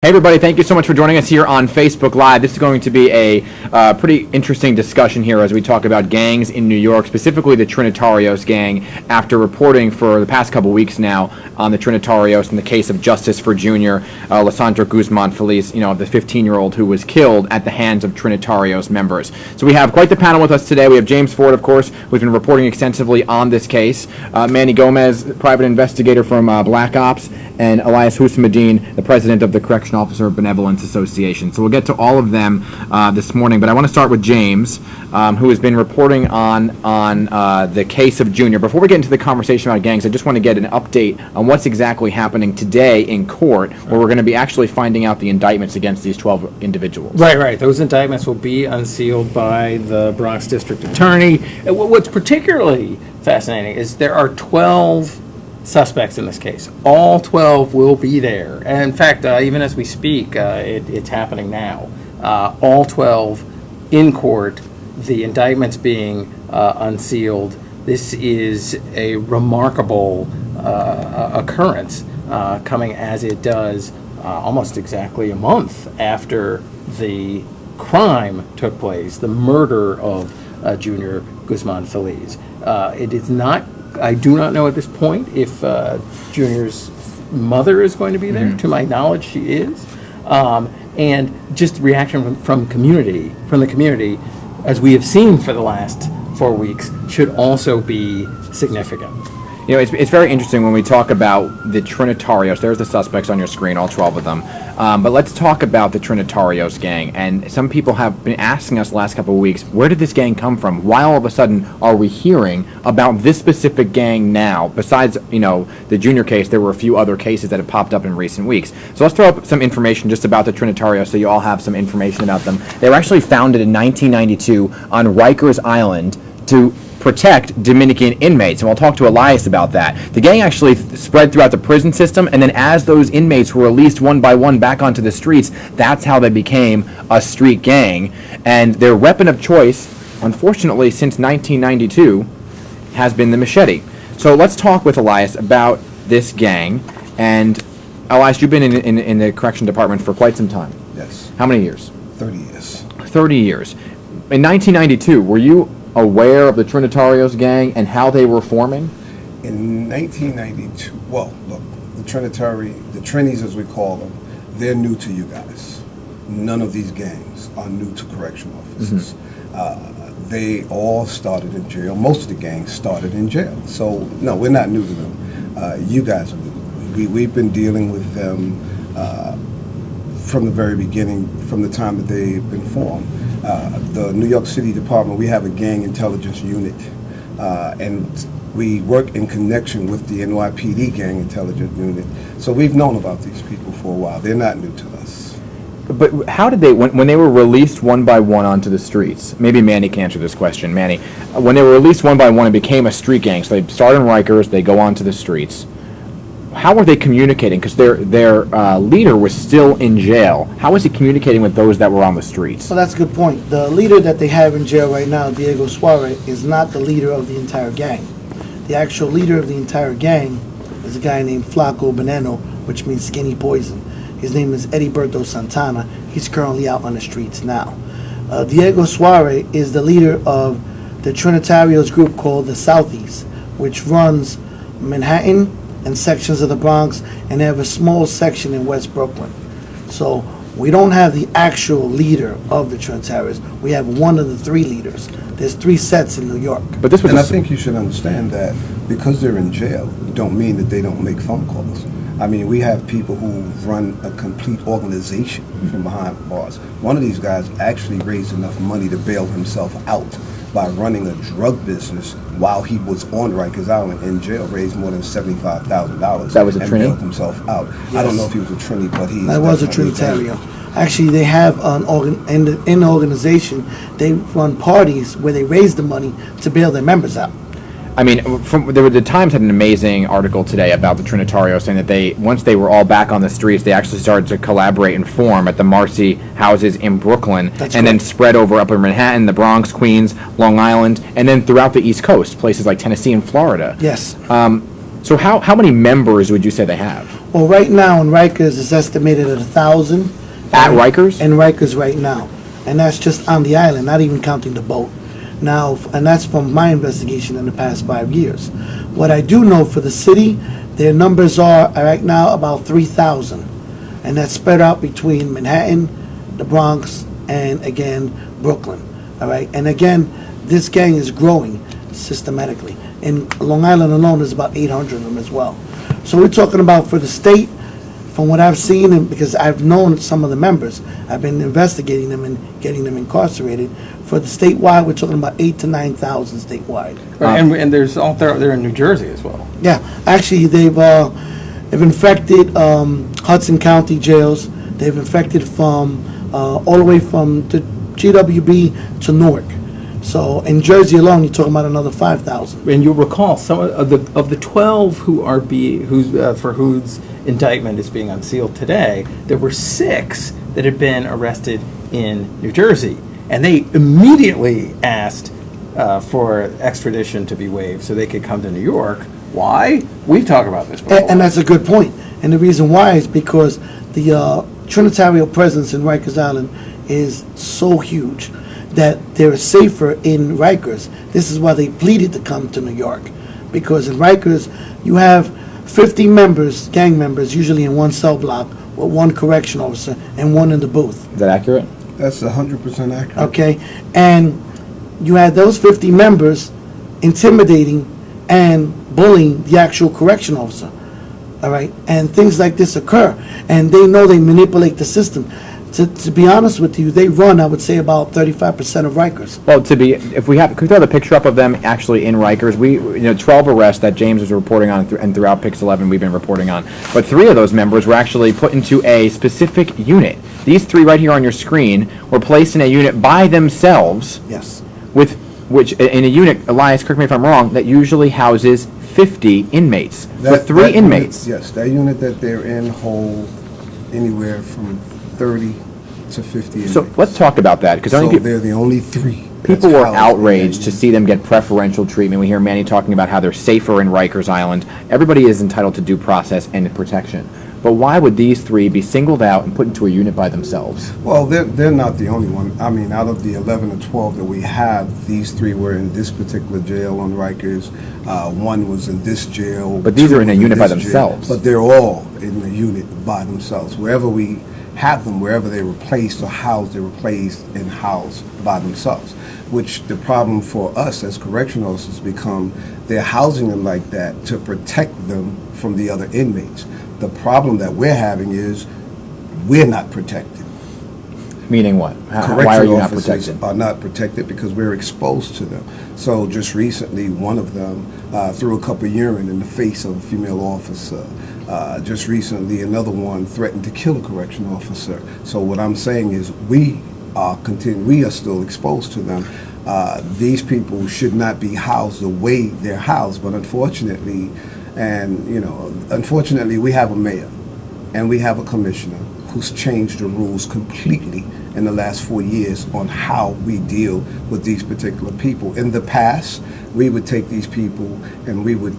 Hey everybody, thank you so much for joining us here on Facebook Live. This is going to be a pretty interesting discussion here as we talk about gangs in New York, specifically the Trinitarios Gang, after reporting for the past couple weeks now on the Trinitarios and the case of justice for Junior Lesandro Guzman-Feliz, the 15-year-old who was killed at the hands of Trinitarios members. So we have quite the panel with us today. We have James Ford, of course, who's been reporting extensively on this case, Manny Gomez, private investigator from Black Ops, and Elias Hussein, the president of the Correctional Officer Benevolence Association. So we'll get to all of them this morning, but I want to start with James, who has been reporting on the case of Junior. Before we get into the conversation about gangs, I just want to get an update on what's exactly happening today in court, where we're going to be actually finding out the indictments against these 12 individuals. Right. Those indictments will be unsealed by the Bronx District Attorney. What's particularly fascinating is there are 12 suspects in this case. All 12 will be there. And in fact, even as we speak, it's happening now. All 12 in court, the indictments being unsealed. This is a remarkable occurrence, coming as it does almost exactly a month after the crime took place, the murder of Junior Guzman-Feliz. It is not, I do not know at this point if Junior's mother is going to be there. Mm-hmm. To my knowledge, she is. And just reaction from the community, as we have seen for the last 4 weeks, should also be significant. It's very interesting when we talk about the Trinitarios. There's the suspects on your screen, all 12 of them. But let's talk about the Trinitarios gang. And some people have been asking us the last couple of weeks, where did this gang come from? Why all of a sudden are we hearing about this specific gang now? Besides, the Junior case, there were a few other cases that have popped up in recent weeks. So let's throw up some information just about the Trinitarios so you all have some information about them. They were actually founded in 1992 on Rikers Island to protect Dominican inmates, and we'll talk to Elias about that. The gang actually spread throughout the prison system, and then as those inmates were released one by one back onto the streets, that's how they became a street gang. And their weapon of choice, unfortunately, since 1992, has been the machete. So let's talk with Elias about this gang. And Elias, you've been in the correction department for quite some time. Yes. How many years? 30 years. 30 years. In 1992, were you aware of the Trinitarios gang and how they were forming? In 1992, well, look, the Trinis as we call them, they're new to you guys. None of these gangs are new to correctional officers. Mm-hmm. They all started in jail. Most of the gangs started in jail. So, no, we're not new to them. You guys are new to them. We've been dealing with them from the very beginning, from the time that they've been formed. The New York City Department, we have a gang intelligence unit, and we work in connection with the NYPD gang intelligence unit. So we've known about these people for a while. They're not new to us. But how did they, when they were released one by one onto the streets, maybe Manny can answer this question. Manny, when they were released one by one, it became a street gang. So they started in Rikers, they go onto the streets. How were they communicating? Because their leader was still in jail. How was he communicating with those that were on the streets? Well, that's a good point. The leader that they have in jail right now, Diego Suarez, is not the leader of the entire gang. The actual leader of the entire gang is a guy named Flaco Veneno, which means skinny poison. His name is Berto Santana. He's currently out on the streets now. Diego Suarez is the leader of the Trinitarios group called the Southies, which runs Manhattan and sections of the Bronx, and they have a small section in West Brooklyn. So we don't have the actual leader of the Trinitarios. We have one of the three leaders. There's three sets in New York. But this was and I think you should understand that because they're in jail, don't mean that they don't make phone calls. I mean, we have people who run a complete organization from behind bars. One of these guys actually raised enough money to bail himself out by running a drug business while he was on Rikers Island in jail, raised more than $75,000. That was a and Trini? bailed himself out. Yes. I don't know if he was a Trini, but he that was a Trinitario. Actually, they have in the organization, they run parties where they raise the money to bail their members out. I mean, the Times had an amazing article today about the Trinitarios saying that once they were all back on the streets, they actually started to collaborate and form at the Marcy houses in Brooklyn, then spread over Upper Manhattan, the Bronx, Queens, Long Island, and then throughout the East Coast, places like Tennessee and Florida. Yes. So how many members would you say they have? Well, right now in Rikers, it's estimated at 1,000. At Rikers? In Rikers right now. And that's just on the island, not even counting the boat. Now, and that's from my investigation in the past 5 years. What I do know for the city, their numbers are right now about 3,000. And that's spread out between Manhattan, the Bronx, and again, Brooklyn. All right. And again, this gang is growing systematically. In Long Island alone, there's about 800 of them as well. So we're talking about for the state, from what I've seen, and because I've known some of the members, I've been investigating them and getting them incarcerated. For the statewide, we're talking about 8,000 to 9,000 statewide. Right, and there's all they're in New Jersey as well. Yeah, actually, they've infected Hudson County jails. They've infected from all the way from the GWB to Newark. So in Jersey alone, you're talking about another 5,000. And you'll recall some of the 12 whose indictment is being unsealed today. There were 6 that had been arrested in New Jersey, and they immediately asked for extradition to be waived so they could come to New York. Why? We've talked about this before. And that's a good point. And the reason why is because the Trinitario presence in Rikers Island is so huge that they're safer in Rikers. This is why they pleaded to come to New York. Because in Rikers, you have 50 members, gang members, usually in one cell block, with one correction officer and one in the booth. Is that accurate? That's 100% accurate. Okay? And you had those 50 members intimidating and bullying the actual correction officer. All right? And things like this occur. And they know they manipulate the system. To be honest with you, they run, I would say, about 35% of Rikers. Well, could we throw the picture up of them actually in Rikers? 12 arrests that James was reporting on, and throughout Pix 11 we've been reporting on. But 3 of those members were actually put into a specific unit. These 3 right here on your screen were placed in a unit by themselves. Yes. Which in a unit, Elias, correct me if I'm wrong, that usually houses 50 inmates. With 3 inmates. Yes, that unit that they're in hold anywhere from 30 to 50 inmates. So let's talk about that, because So they're the only 3. people were outraged to see them get preferential treatment. We hear Manny talking about how they're safer in Rikers Island. Everybody is entitled to due process and protection. But why would these 3 be singled out and put into a unit by themselves? Well, they're not the only one. I mean, out of the 11 or 12 that we have, these 3 were in this particular jail on Rikers. 1 was in this jail. But these 2 are in a was unit by this jail. themselves. But they're all in the unit by themselves. Wherever we have them, wherever they were placed or housed, they were placed and housed by themselves. Which the problem for us as correctional officers become, they're housing them like that to protect them from the other inmates. The problem that we're having is we're not protected. Meaning what? Why are Correctional you not officers protected? are not protected because we're exposed to them. So just recently, one of them threw a cup of urine in the face of a female officer. Just recently, another one threatened to kill a correctional officer. So what I'm saying is we are still exposed to them. These people should not be housed the way they're housed, but unfortunately, unfortunately, we have a mayor and we have a commissioner who's changed the rules completely in the last 4 years on how we deal with these particular people. In the past, we would take these people and we would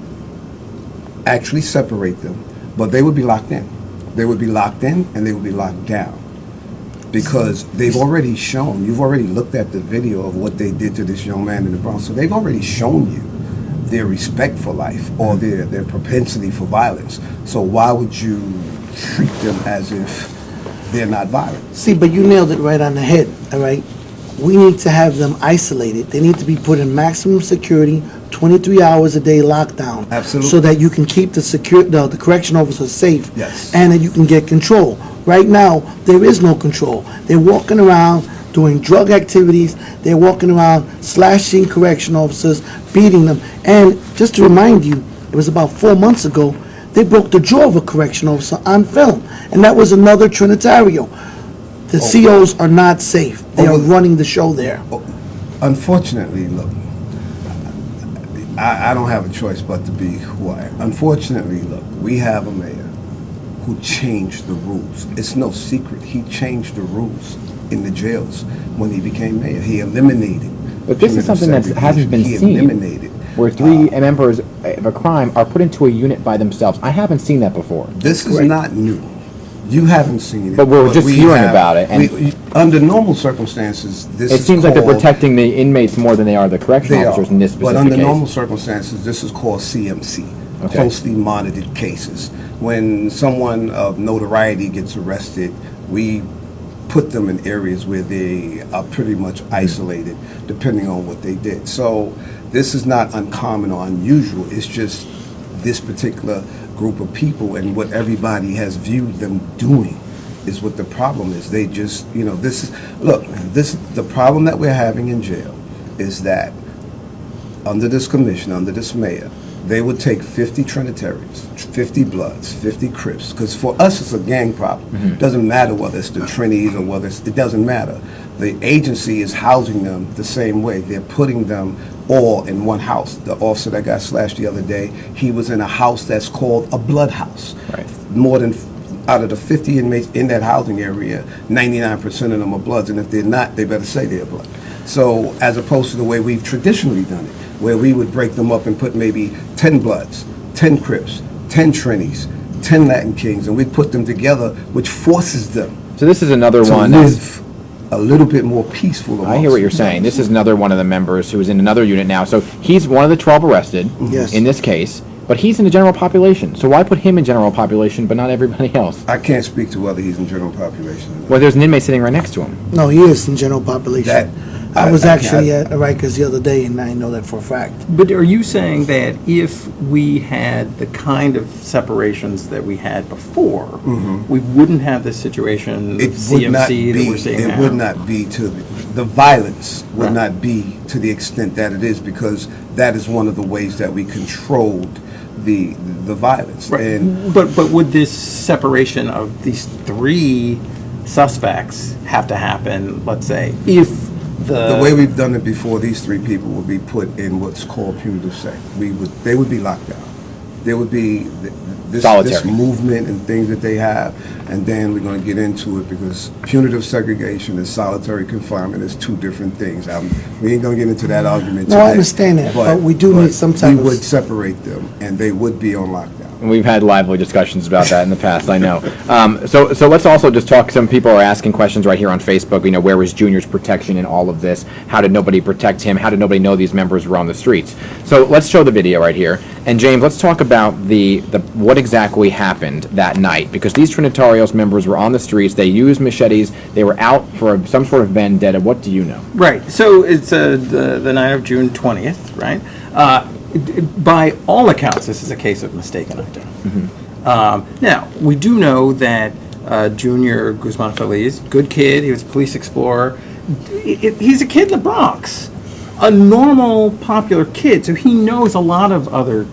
actually separate them, but they would be locked in. They would be locked in and they would be locked down because they've already shown, you've already looked at the video of what they did to this young man in the Bronx, so they've already shown you their respect for life or their propensity for violence. So why would you treat them as if they're not violent? See, but you nailed it right on the head, all right? We need to have them isolated. They need to be put in maximum security, 23 hours a day lockdown. Absolutely. So that you can keep the correction officers safe. Yes. And that you can get control. Right now, there is no control. They're walking around doing drug activities. They're walking around slashing correction officers, beating them. And just to remind you, it was about 4 months ago, they broke the jaw of a correction officer on film. And that was another Trinitario. The COs are not safe. They are running the show there. Unfortunately, look, I don't have a choice but to be who I am. Unfortunately, look, we have a mayor who changed the rules. It's no secret. He changed the rules in the jails when he became mayor. He eliminated. But this is something that hasn't been He seen. eliminated. where three members of a crime are put into a unit by themselves. I haven't seen that before. This is not new. You haven't seen it. But we're just we hearing about it. And under normal circumstances, this It is seems like they're called- protecting the inmates more than they are the correctional They officers are. in this specific But under case. normal circumstances, this is called CMC, Okay. closely monitored cases. When someone of notoriety gets arrested, we put them in areas where they are pretty much isolated, depending on what they did. So this is not uncommon or unusual. It's just this particular group of people and what everybody has viewed them doing is what the problem is. They just, the problem that we're having in jail is that under this commission, under this mayor, they would take 50 Trinitarians, 50 Bloods, 50 Crips, because for us it's a gang problem. It doesn't matter whether it's the Trinis or whether it doesn't matter. The agency is housing them the same way. They're putting them all in one house. The officer that got slashed the other day, he was in a house that's called a blood house. Right. More than, out of the 50 inmates in that housing area, 99% of them are Bloods, and if they're not, they better say they're Blood. So as opposed to the way we've traditionally done it, where we would break them up and put maybe 10 Bloods, 10 Crips, 10 Trinis, 10 Latin Kings, and we'd put them together, which forces them So this is another to one that's... live a little bit more peaceful. I hear what you're saying. This is another one of the members who is in another unit now. So he's one of the 12 arrested Yes. in this case, but he's in the general population. So why put him in general population but not everybody else? I can't speak to whether he's in general population or not. Well, there's an inmate sitting right next to him. No, he is in general population. That- I was I- actually at Rikers the other day, and I know that for a fact. But are you saying that if we had the kind of separations that we had before, we wouldn't have this situation of It would not CMC that be. we're seeing It now? would not be to the violence would not be to the extent that it is, because that is one of the ways that we controlled the violence. Right. And But would this separation of these three suspects have to happen, let's say, if the way we've done it before, these three people would be put in what's called punitive sec. They would be locked down. There would be this Solitary. movement and things that they have, and then we're going to get into it, because punitive segregation and solitary confinement is two different things. We ain't going to get into that argument No, today. I understand that, but we do need some type We of- would separate them, and they would be on lockdown. And we've had lively discussions about that in the past, I know. So let's also just talk, some people are asking questions right here on Facebook, where was Junior's protection in all of this? How did nobody protect him? How did nobody know these members were on the streets? So let's show the video right here. And James, let's talk about the what exactly happened that night, because these Trinitarios members were on the streets, they used machetes, they were out for some sort of vendetta. What do you know? Right. So it's the night of June 20th, right? By all accounts, this is a case of mistaken identity. Now, we do know that Junior Guzman-Feliz, good kid, he was a police explorer. He's a kid in the Bronx, a normal, popular kid, so he knows a lot of other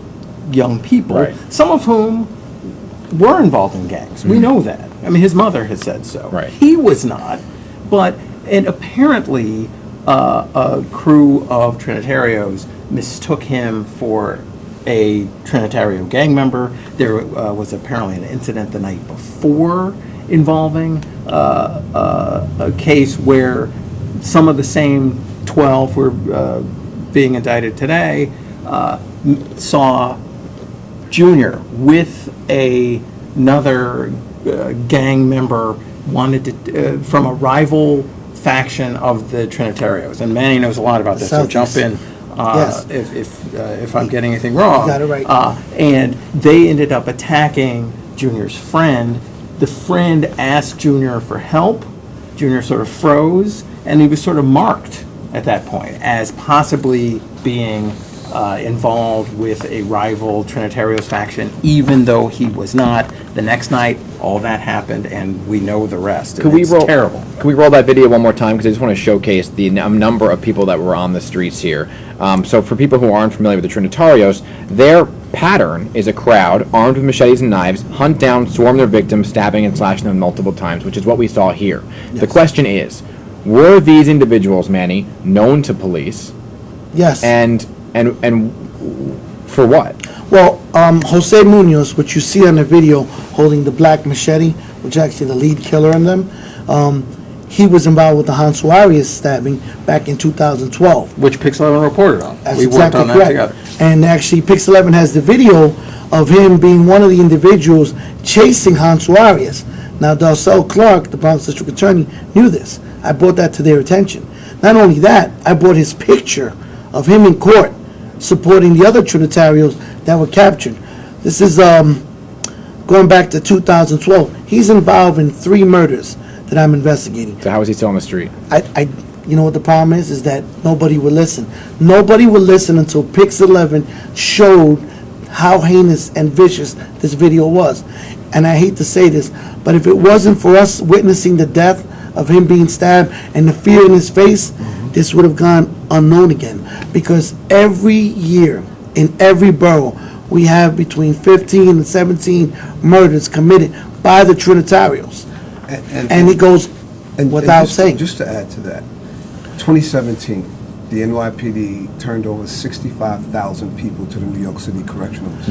young people, Right. some of whom were involved in gangs. We know that. I mean, his mother has said so. Right. He was not, and apparently a crew of Trinitarios mistook him for a Trinitario gang member. There was apparently an incident the night before involving a case where some of the same 12 were being indicted today saw Junior with another gang member wanted to from a rival faction of the Trinitarios, and Manny knows a lot about this. So jump in Yes. if I'm getting anything wrong. You got it right. And they ended up attacking Junior's friend. The friend asked Junior for help. Junior sort of froze, and he was sort of marked at that point as possibly being involved with a rival Trinitarios faction, even though he was not. The next night, all that happened, and we know the rest. Could we It's roll? terrible. Can we roll that video one more time? Because I just want to showcase the number of people that were on the streets here. So for people who aren't familiar with the Trinitarios, their pattern is a crowd armed with machetes and knives, hunt down, swarm their victims, stabbing and slashing them multiple times, which is what we saw here. The question is, were these individuals, Manny, known to police? Yes. And for what? Well, Jose Munoz, which you see on the video holding the black machete, which is actually the lead killer in them, he was involved with the Han Suarez stabbing back in 2012. Which Pix11 reported on. That's We worked exactly on that correct. together. And actually, Pix11 has the video of him being one of the individuals chasing Han Suarez. Now, Darcel Clark, the Bronx District Attorney, knew this. I brought that to their attention. Not only that, I brought his picture of him in court supporting the other Trinitarios that were captured. This is going back to 2012. He's involved in 3 murders that I'm investigating. So how is he still on the street? You know what the problem is that nobody would listen. Nobody would listen until Pix11 showed how heinous and vicious this video was. And I hate to say this, but if it wasn't for us witnessing the death of him being stabbed and the fear in his face, this would have gone unknown again. Because every year, in every borough, we have between 15 and 17 murders committed by the Trinitarios. And it goes without saying. Just to add to that, 2017, the NYPD turned over 65,000 people to the New York City Correctionals.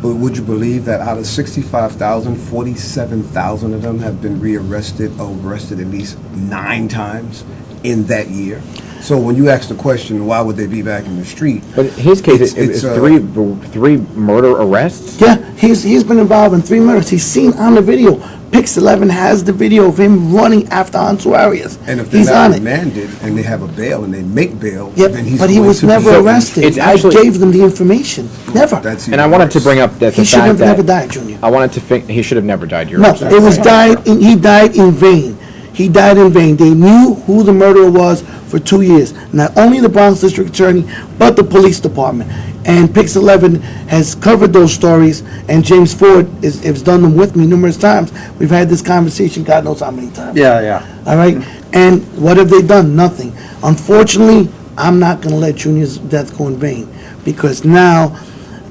But would you believe that out of 65,000, 47,000 of them have been rearrested or arrested at least 9 times in that year? So when you ask the question, why would they be back in the street? But in his case, it's three murder arrests? Yeah, he's been involved in 3 murders. He's seen on the video. Pix11 has the video of him running after Han Suarez. And if they're not remanded and they have a bail and they make bail, then he's but he was never arrested. It's actually, I gave them the information. Never. And I wanted to bring up the He should fact have that never died, Junior. I wanted to think he should have never died. No, it was he died in vain. He died in vain. They knew who the murderer was for 2 years. Not only the Bronx District Attorney, but the police department. And Pix11 has covered those stories, and James Ford has done them with me numerous times. We've had this conversation, God knows how many times. Yeah. All right? And what have they done? Nothing. Unfortunately, I'm not going to let Junior's death go in vain, because now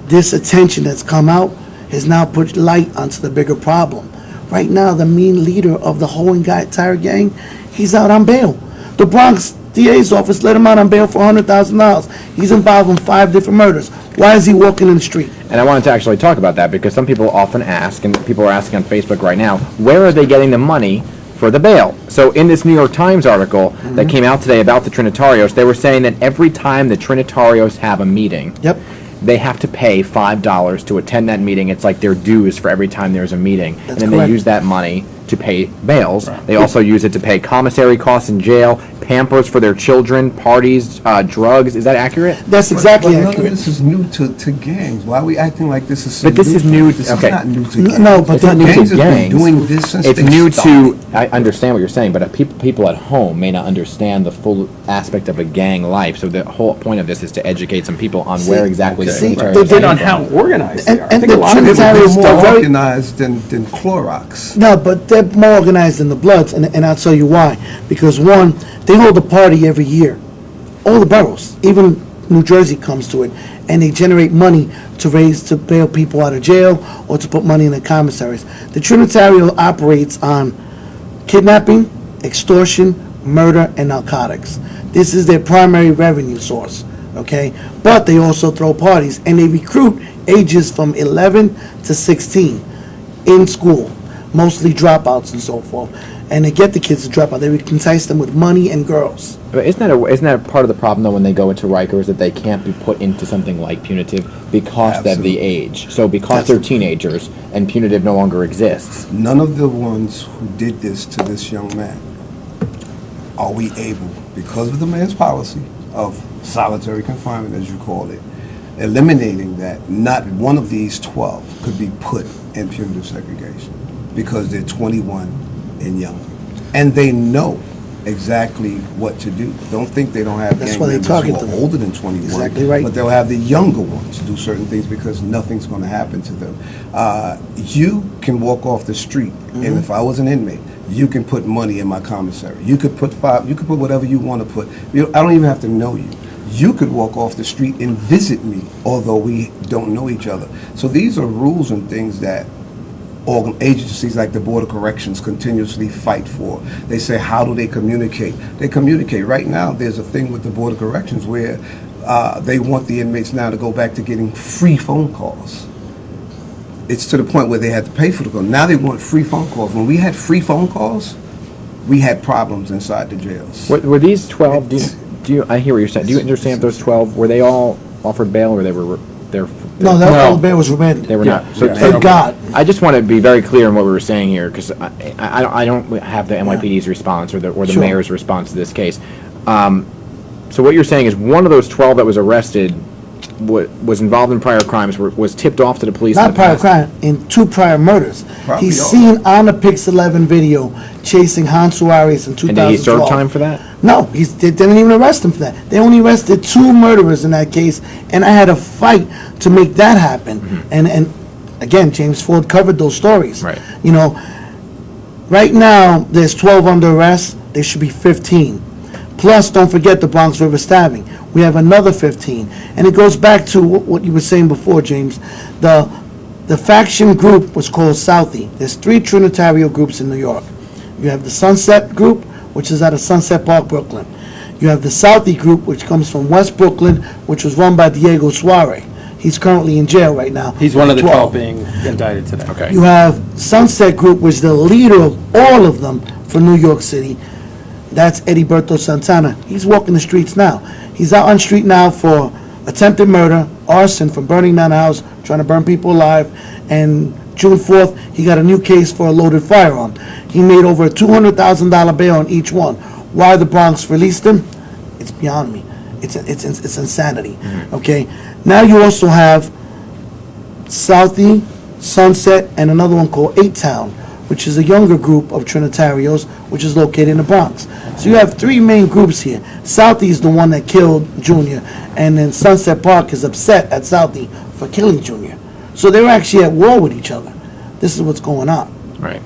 this attention that's come out has now put light onto the bigger problem. Right now, the main leader of the whole entire gang, he's out on bail. The Bronx DA's office let him out on bail for $100,000. He's involved in 5 different murders. Why is he walking in the street? And I wanted to actually talk about that because some people often ask, and people are asking on Facebook right now, where are they getting the money for the bail? So in this New York Times article that came out today about the Trinitarios, they were saying that every time the Trinitarios have a meeting, they have to pay $5 to attend that meeting. It's like their dues for every time there's a meeting. That's and then correct. they use that money to pay bails. Right. They also use it to pay commissary costs in jail, Pampers for their children, parties, drugs. Is that accurate? That's exactly but none accurate. of this is new to gangs. Why are we acting like this is? But this is new. This okay. is not new to gangs. No, but it's not new gangs to have gangs. been doing this since it's they new started. to. I understand what you're saying, but people at home may not understand the full aspect of a gang life. So the whole point of this is to educate some people on where exactly the Trinitarios They came on from. how organized they are. I And think a the lot of They're Trinitarios more are very organized than Clorox. No, but they're more organized than the Bloods, and I'll tell you why. Because one, they hold a party every year. All the boroughs, even New Jersey comes to it, and they generate money to bail people out of jail or to put money in the commissaries. The Trinitario operates on kidnapping, extortion, murder, and narcotics. This is their primary revenue source, okay? But they also throw parties, and they recruit ages from 11 to 16 in school, mostly dropouts and so forth. And they get the kids to drop out. They entice them with money and girls. But isn't that part of the problem though when they go into Rikers that they can't be put into something like punitive because they're the age? So because they're teenagers and punitive no longer exists. None of the ones who did this to this young man are we able, because of the man's policy of solitary confinement, as you call it, eliminating that, not one of these 12 could be put in punitive segregation because they're 21 and younger. And they know exactly what to do. Don't think they don't have gang members who are older than 21. Exactly right. But they'll have the younger ones do certain things because nothing's going to happen to them. You can walk off the street, and if I was an inmate, you can put money in my commissary. You could put whatever you want to put. I don't even have to know you. You could walk off the street and visit me, although we don't know each other. So these are rules and things that agencies like the Board of Corrections continuously fight for. They say, how do they communicate? They communicate. Right now, there's a thing with the Board of Corrections where they want the inmates now to go back to getting free phone calls. It's to the point where they had to pay for the call. Now they want free phone calls. When we had free phone calls, we had problems inside the jails. Were these 12? I hear what you're saying. Do you understand if those 12 were they all offered bail, or they were there? No, that all bail was remanded. They were Yeah. not. So, Yeah. Thank God. I just want to be very clear in what we were saying here, because I don't have the NYPD's response or the Sure. mayor's response to this case. So what you're saying is one of those 12 that was arrested was involved in prior crimes, was tipped off to the police. Not in the prior past. crime, in 2 prior murders. Probably He's all. seen on the Pix 11 video chasing Suarez in 2012. And did he serve time for that? No, they didn't even arrest him for that. They only arrested 2 murderers in that case, and I had a fight to make that happen. And again, James Ford covered those stories. Right. You know, right now there's 12 under arrest. There should be 15. Plus, don't forget the Bronx River stabbing. We have another 15, and it goes back to what you were saying before, James. The faction group was called Southie. There's 3 Trinitario groups in New York. You have the Sunset group, which is out of Sunset Park, Brooklyn. You have the Southie group, which comes from West Brooklyn, which was run by Diego Suarez. He's currently in jail right now. He's one of the 12 being indicted today. Okay. You have Sunset Group, which is the leader of all of them for New York City. That's Eddie Berto Santana. He's walking the streets now. He's out on street now for attempted murder, arson for burning down a house, trying to burn people alive, and June 4th, he got a new case for a loaded firearm. He made over a $200,000 bail on each one. Why the Bronx released him? It's beyond me. It's insanity. Okay? Now you also have Southie, Sunset, and another one called 8-Town, which is a younger group of Trinitarios, which is located in the Bronx. So you have 3 main groups here. Southie is the one that killed Junior, and then Sunset Park is upset at Southie for killing Junior. So they're actually at war with each other. This is what's going on. Right.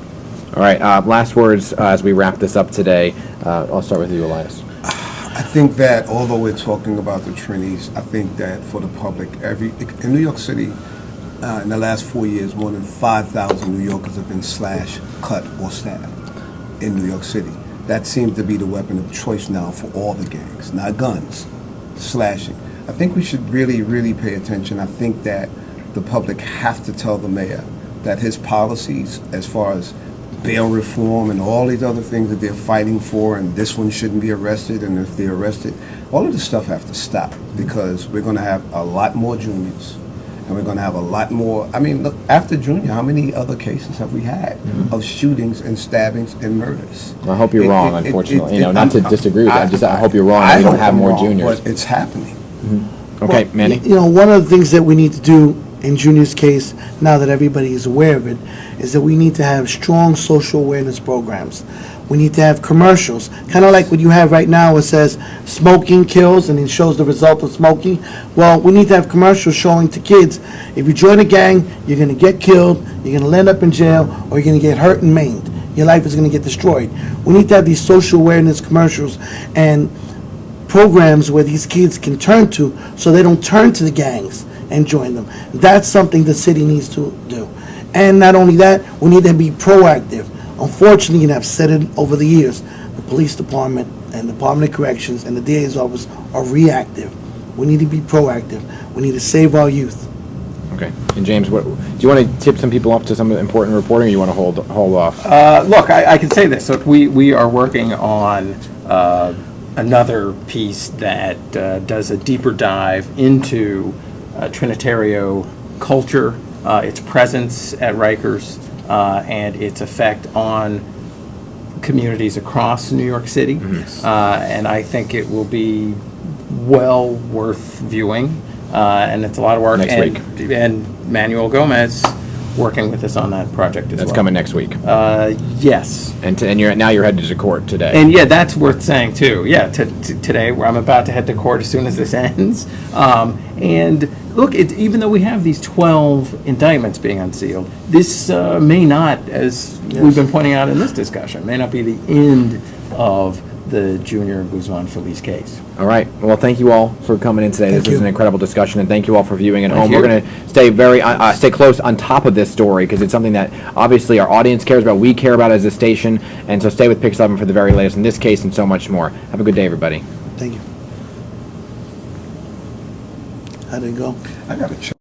All right. Last words as we wrap this up today. I'll start with you, Elias. I think that although we're talking about the Trinis, I think that for the public, in New York City, in the last 4 years, more than 5,000 New Yorkers have been slashed, cut, or stabbed in New York City. That seems to be the weapon of choice now for all the gangs, not guns, slashing. I think we should really, really pay attention. I think that the public have to tell the mayor that his policies as far as bail reform and all these other things that they're fighting for, and this one shouldn't be arrested, and if they're arrested, all of this stuff have to stop, because we're going to have a lot more juniors, and we're going to have a lot more. I mean, look, after Junior, how many other cases have we had of shootings and stabbings and murders? I hope you're wrong, unfortunately. Not to disagree with you. I hope you're wrong I and we don't hope have I'm more wrong, juniors. but it's happening. Okay, Well, Manny? You know, one of the things that we need to do in Junior's case, now that everybody is aware of it, is that we need to have strong social awareness programs. We need to have commercials, kind of like what you have right now. It says smoking kills, and it shows the result of smoking. Well, we need to have commercials showing to kids, if you join a gang, you're going to get killed, you're going to end up in jail, or you're going to get hurt and maimed. Your life is going to get destroyed. We need to have these social awareness commercials and programs where these kids can turn to, so they don't turn to the gangs and join them. That's something the city needs to do. And not only that, we need to be proactive. Unfortunately, and I've said it over the years, the police department and the Department of Corrections and the DA's office are reactive. We need to be proactive. We need to save our youth. Okay. And James, do you want to tip some people off to some important reporting, or you want to hold off? Look, I can say this. Look, we are working on another piece that does a deeper dive into Trinitario culture, its presence at Rikers, and its effect on communities across New York City. And I think it will be well worth viewing, and it's a lot of work. Next week. And Manuel Gomez working with us on that project as well. That's coming next week. Yes. And now you're headed to court today. And yeah, that's worth saying too. Yeah, today I'm about to head to court as soon as this ends. And look, even though we have these 12 indictments being unsealed, this may not, as we've been pointing out in this discussion, may not be the end of the Junior Guzman-Feliz case. All right. Well, thank you all for coming in today. Thank This is you. an incredible discussion, and thank you all for viewing at home. you. We're going to stay close on top of this story, because it's something that obviously our audience cares about, we care about as a station, and so stay with Pix 11 for the very latest in this case and so much more. Have a good day, everybody. Thank you. How did it go? I got to check.